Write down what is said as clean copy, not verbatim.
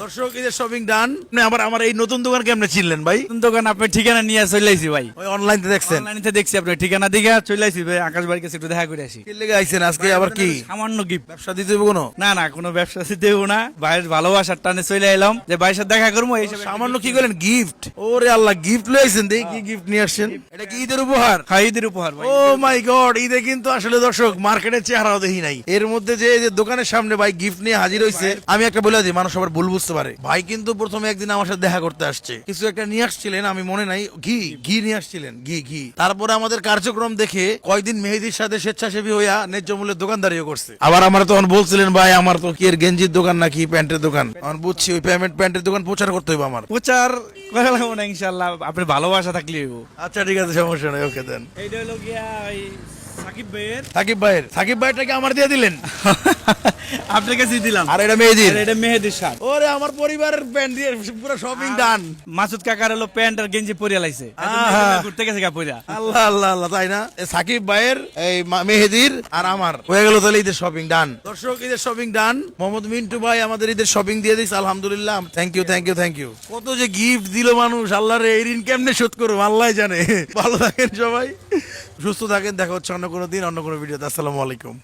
দর্শক এই যে শপিং ডান। আবার আমার এই নতুন দোকান কেমনে চিনলেন ভাই? নতুন দোকান আপনার ঠিকানা নিয়ে চলে আইছি ভাই। ওই অনলাইন তে দেখছেন? অনলাইনে দেখছি আপনার ঠিকানা দিকে চলে আইছি ভাই। আকাশ ভাইয়ের কাছে একটু দেখা করে আসি। কি লেগে আইছেন আজকে আবার? কি সামান্য গিফট। ব্যবসা দিতে হবে কোনো? না না, কোনো ব্যবসা দেবো না, ভাইয়ের ভালোবাসার টানে চলে এলাম যে ভাইয়ের সাথে দেখা করবো এই হিসেবে। সামান্য কি করলেন? গিফট? ওরে আল্লাহ, গিফট লয়ে আইছেন। দেখি কি গিফট নিয়ে আসছেন। এটা কি ঈদের উপহার? হ্যাঁ, ঈদের উপহার ভাই। ও মাই গড, ঈদে কিন্তু আসলে দর্শক মার্কেটের চেহারাও দেখি নাই। এর মধ্যে যে এই যে দোকানের সামনে ভাই গিফট নিয়ে হাজির হয়েছে, আমি একটা বলে দিই, মানুষ আবার ভুল বুঝতে পারে। ভাই কিন্তু প্রথমে একদিন আমার সাথে দেখা করতে আসছে, কিছু একটা নিয়ে আসছিলেন, আমি মনে নাই, ঘি নিয়ে আসছিলেন, ঘি। তারপরে আমাদের কার্যক্রম দেখে কয়েকদিন মেহেদির সাথে স্বেচ্ছাসেবী হইয়া ন্যায্য মূল্যের দোকানদারিও করছে। আবার আমার তখন বলছিলেন, ভাই আমার তো কি এর গেঞ্জির দোকান নাকি প্যান্টের দোকান। আমি বুঝছি ওই প্যান্টের দোকান প্রচার করতে হবে আমার। প্রচার করা লাগবো না ইনশাআল্লাহ, আপনার ভালোবাসা থাকলে হইব। আচ্ছা ঠিক আছে, সমস্যা নাই, ওকে দেন। এইটা হলো গিয়া ওই সাকিব ভাইয়েরটাকে আমার দিয়ে দিলেন। আপনার কাছে দিলাম। আর এটা মেহেদির? এটা মেহেদির শার্ট। ওরে আমার পরিবারের প্যান্ট দিয়ে পুরো শপিং ডান। মাসুদ কাকার হলো প্যান্ট আর গেঞ্জি পরিয়া লাইছে, ঘুরতে গেছে গা পরিয়া। আল্লাহ আল্লাহ আল্লাহ, তাই না? সাকিব ভাইয়ের, এই মেহেদির আর আমার হয়ে গেল তাহলে ঈদের শপিং ডান। দর্শক ঈদের শপিং ডান। মোহাম্মদ মিন্টু ভাই আমাদের ঈদের শপিং দিয়ে দিচ্ছে, আলহামদুলিল্লাহ। Thank you. কত যে গিফট দিল মানুষ, আল্লাহ রে, এই ঋণ কেমনে শোধ করবো আল্লাহ জানে। ভালো থাকেন সবাই, সুস্থ থাকেন, দেখা হচ্ছে অন্য কোনো দিন অন্য কোনো ভিডিওতে। আসসালামু আলাইকুম।